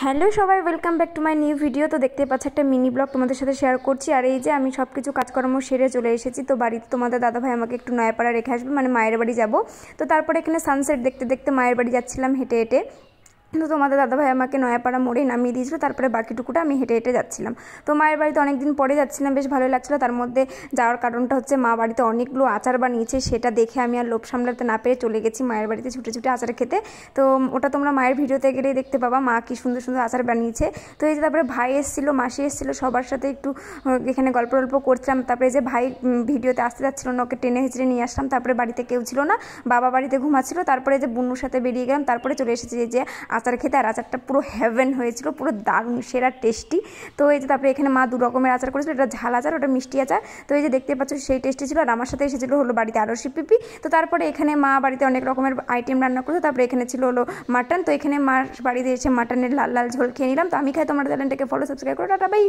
Hello সবাই, welcome back to my new video. তো দেখতে পাচ্ছ একটা মিনি ব্লগ তোমাদের সাথে শেয়ার করছি। আর এই যে আমি সব কিছু কাজকর্ম সেরে চলে এসেছি। তো বাড়িতে তোমাদের দাদাভাই আমাকে একটু নয়াপাড়া রেখে আসবে, মানে মায়ের বাড়ি যাব। তো তারপরে এখানে সানসেট দেখতে দেখতে মায়ের বাড়ি যাচ্ছিলাম হেঁটে হেঁটে। তো তোমাদের দাদাভাই আমাকে নয়াপাড়া মোড়ে নামিয়ে দিয়েছিল, তারপরে বাকিটুকুটা আমি হেঁটে হেঁটে যাচ্ছিলাম। তো মায়ের বাড়িতে অনেকদিন পরে যাচ্ছিলাম, বেশ ভালোই লাগছিলো। তার মধ্যে যাওয়ার কারণটা হচ্ছে মা বাড়িতে অনেকগুলো আচার বানিয়েছে, সেটা দেখে আমি আর লোভ সামলাতে না পেরে চলে গেছি মায়ের বাড়িতে ছুটে ছুটে আচার খেতে। তো ওটা তোমরা মায়ের ভিডিওতে গেলেই দেখতে পাবা মা কি সুন্দর সুন্দর আচার বানিয়েছে। তো এই যে তারপরে ভাই এসেছিলো, মাসি এসেছিলো, সবার সাথে একটু এখানে গল্প করছিলাম। তারপরে যে ভাই ভিডিওতে আসতে যাচ্ছিলো না, ওকে টেনে হিচড়ে নিয়ে আসলাম। তারপরে বাড়িতে কেউ ছিল না, বাবা বাড়িতে ঘুমাচ্ছিল। তারপরে যে বুনুর সাথে বেরিয়ে গেলাম, তারপরে চলে এসেছি যে আচার খেতে। আর আচারটা পুরো হেভেন হয়েছিল, পুরো দারুণ সেরা টেস্টি। তো এই যে তারপরে এখানে মা দু রকমের আচার করেছিল, এটা ঝাল আচার, ওটা মিষ্টি আচার। তো এই যে দেখতে পাচ্ছ সেই টেস্টি ছিল। আর আমার সাথে এসেছিলো হলো বাড়িতে আরশি পিপি। তো তারপরে এখানে মা বাড়িতে অনেক রকমের আইটেম রান্না করতো। তারপরে এখানে ছিল হলো মাটন। তো এখানে মার বাড়িতে এসে মাটনের লাল লাল ঝোল খেয়ে নিলাম। তো আমি খাই, তোমার চ্যানেলটাকে ফলো সাবস্ক্রাইব করো। Tata bye.